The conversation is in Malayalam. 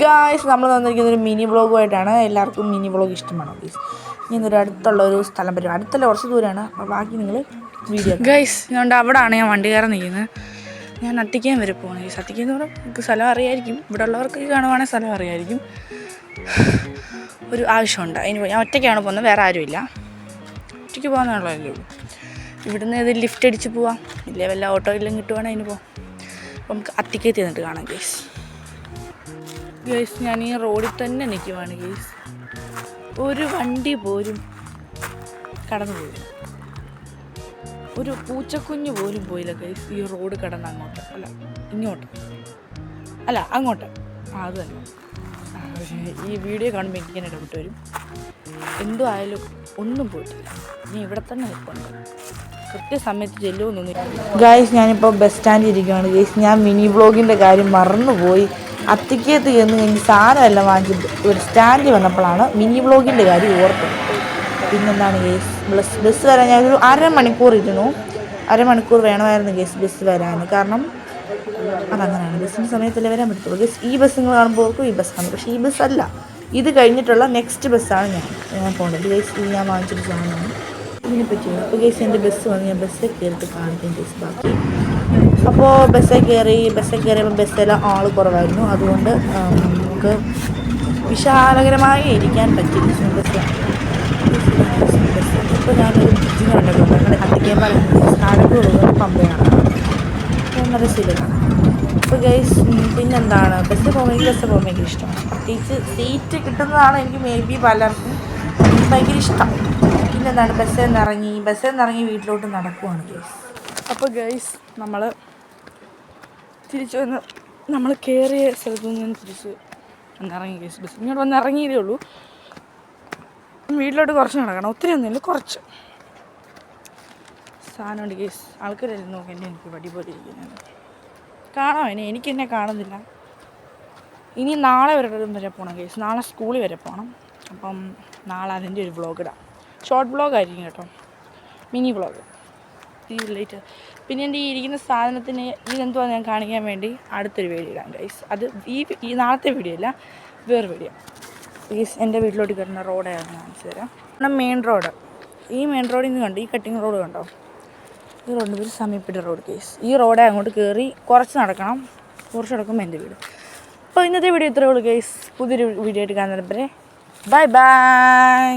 ഗായ്സ്, നമ്മൾ വന്നിരിക്കുന്ന ഒരു മിനി വ്ളോഗുമായിട്ടാണ്. എല്ലാവർക്കും മിനി വ്ളോഗ് ഇഷ്ടമാണോ ഗൈസ്? ഇന്നൊരു അടുത്തുള്ള ഒരു സ്ഥലം പറ്റും, അടുത്തുള്ള കുറച്ച് ദൂരമാണ്. അപ്പോൾ ബാക്കി നിങ്ങൾ വീഡിയോ ഗൈസ്. അതുകൊണ്ട് അവിടെയാണ് ഞാൻ വണ്ടി കയറാൻ നിൽക്കുന്നത്. ഞാൻ അത്തിക്കാൻ വരെ പോകണം ഗൈസ്. അത്തിക്കെന്ന് പറഞ്ഞാൽ നമുക്ക് സ്ഥലം അറിയായിരിക്കും, ഇവിടെ ഉള്ളവർക്ക് കാണുവാണെങ്കിൽ സ്ഥലം അറിയായിരിക്കും. ഒരു ആവശ്യമുണ്ട്, അതിന് ഞാൻ ഒറ്റയ്ക്കാണ് പോകുന്നത്, വേറെ ആരുമില്ല. ഒറ്റയ്ക്ക് പോകാനുള്ളതല്ലേ ഉള്ളൂ. ഇവിടുന്ന് ഏത് ലിഫ്റ്റ് അടിച്ച് പോവാം, ഇല്ലേ വല്ല ഓട്ടോയിലും കിട്ടുവാണെങ്കിൽ അതിന് പോവാം. അപ്പോൾ നമുക്ക് അത്തിക്കത്ത് ചെന്നിട്ട് കാണാം ഗൈസ്. ഗൈസ്, ഞാൻ ഈ റോഡിൽ തന്നെ നിൽക്കുവാണ് ഗൈസ്. ഒരു വണ്ടി പോലും കടന്നു പോയില്ല, ഒരു പൂച്ചക്കുഞ്ഞ് പോലും പോയില്ല ഗൈസ്. ഈ റോഡ് കടന്ന് അങ്ങോട്ട് അല്ല ഇങ്ങോട്ട് അല്ല അങ്ങോട്ട്, അത് തന്നെ. ഈ വീഡിയോ കാണുമ്പോൾ എനിക്ക് തന്നെ ഡൗട്ട് വരും. എന്തോ ആയാലും ഒന്നും പോയിട്ടില്ല. ഇനി ഇവിടെ തന്നെ നിൽപ്പുണ്ട്, കൃത്യസമയത്ത് ചെല്ലുമെന്നൊന്നും. ഗൈസ്, ഞാനിപ്പോൾ ബസ് സ്റ്റാൻഡിൽ ഇരിക്കുകയാണ് ഗൈസ്. ഞാൻ മിനി വ്ളോഗിൻ്റെ കാര്യം മറന്നുപോയി. അത്തിക്കകത്ത് ചെന്ന് കഴിഞ്ഞ് സാധനമെല്ലാം വാങ്ങിച്ചിട്ട് ഒരു സ്റ്റാൻഡിൽ വന്നപ്പോഴാണ് മിനി വ്ളോഗിൻ്റെ കാര്യം ഓർത്തത്. പിന്നെന്താണ് ഗൈസ്, ബസ് വരാൻ ഞാനൊരു അരമണിക്കൂർ ഇരുന്നു. അരമണിക്കൂർ വേണമായിരുന്നു ഗൈസ് ബസ് വരാൻ. കാരണം അതങ്ങനെയാണ്, ബസ്സിൻ്റെ സമയത്തല്ലേ വരാൻ പറ്റത്തുള്ളൂ ഗൈസ്. ഈ ബസ് നിങ്ങൾ കാണുമ്പോൾ ഓർക്കും ഈ ബസ്സാണ്, പക്ഷേ ഈ ബസ്സല്ല. ഇത് കഴിഞ്ഞിട്ടുള്ള നെക്സ്റ്റ് ബസ്സാണ് ഞാൻ പോകേണ്ടത് ഗൈസ്. ഇത് ഞാൻ വാങ്ങിച്ചൊരു സാധനമാണ്, ഇതിനെ പറ്റിയാണ്. അപ്പോൾ ഗൈസ് എൻ്റെ ബസ് വന്ന് ഞാൻ ബസ്സിൽ കയറിയിട്ട് കാണിക്കും ഗൈസ് ബാക്കി. അപ്പോൾ ബസ്സിൽ കയറിയപ്പോൾ ബസ്സെല്ലാം ആൾ കുറവായിരുന്നു. അതുകൊണ്ട് നമുക്ക് വിശാലകരമായി ഇരിക്കാൻ പറ്റി ബസ്സിലാണ്. ഇപ്പോൾ ഞാനൊരു ബ്രിഡ്ജിന് കണ്ടപ്പോൾ ഞങ്ങളുടെ അത്തിക്കേപ്പാൽ സ്നാനക്ക് കൊടുക്കുന്ന പമ്പയാണ്, നല്ല ശീലമാണ്. അപ്പോൾ ഗൈസ്, പിന്നെന്താണ്, ബസ്സിൽ പോകുമ്പോൾ എനിക്ക് ഇഷ്ടമാണ്. പ്രത്യേകിച്ച് സീറ്റ് കിട്ടുന്നതാണ് എനിക്ക് മേ ബി പലർക്കും ഭയങ്കര ഇഷ്ടം. പിന്നെന്താണ്, ബസ്സിൽ നിന്നിറങ്ങി വീട്ടിലോട്ട് നടക്കുവാണ് ഗൈസ്. അപ്പോൾ ഗൈസ്, നമ്മൾ തിരിച്ചു വന്ന് നമ്മൾ കയറിയ സ്ഥലത്തു നിന്ന് തിരിച്ച് വന്നിറങ്ങി ഗൈസ്. ബസ് ഇങ്ങോട്ട് വന്ന് ഇറങ്ങിയതേ ഉള്ളൂ. വീട്ടിലോട്ട് കുറച്ച് നടക്കണം, ഒത്തിരി ഒന്നുമില്ല, കുറച്ച് സാധനമുണ്ട് ഗൈസ്. ആൾക്കാരെല്ലാം നോക്കാൻ എനിക്ക് വടി പോലെ ഇരിക്കുന്നത് കാണാം. എനിക്ക് എന്നെ കാണുന്നില്ല. ഇനി നാളെ വരെ പോകണം ഗൈസ്. നാളെ സ്കൂളിൽ വരെ പോകണം. അപ്പം നാളെ അതിൻ്റെ ഒരു വ്ളോഗ് ഇടാം. ഷോർട്ട് വ്ളോഗ് ആയിരിക്കും കേട്ടോ, മിനി വ്ളോഗ്. ലേറ്റ്. പിന്നെ എൻ്റെ ഈ ഇരിക്കുന്ന സാധനത്തിന് ഇതെന്തുവാ ഞാൻ കാണിക്കാൻ വേണ്ടി അടുത്തൊരു വീഡിയോ ഇടാം ഗൈസ്. അത് ഈ നാളത്തെ വീഡിയോ അല്ല, വേറെ വീഡിയോ ഗൈസ്. എൻ്റെ വീട്ടിലോട്ട് കയറുന്ന റോഡായിരുന്നു കാണിച്ചു തരാം. മെയിൻ റോഡ്, ഈ മെയിൻ റോഡിൽ നിന്ന് കണ്ടോ, ഈ കട്ടിങ് റോഡ് കണ്ടോ, ഈ റോഡിന് ഒരു സമയപ്പെട്ട റോഡ് ഗൈസ്. ഈ റോഡെ അങ്ങോട്ട് കയറി കുറച്ച് നടക്കുമ്പോൾ എൻ്റെ വീട്. അപ്പോൾ ഇന്നത്തെ വീഡിയോ ഇത്രയേ ഉള്ളൂ ഗൈസ്. പുതിയൊരു വീഡിയോ ആയിട്ട് കാണുന്നവരെ ബൈ ബൈ.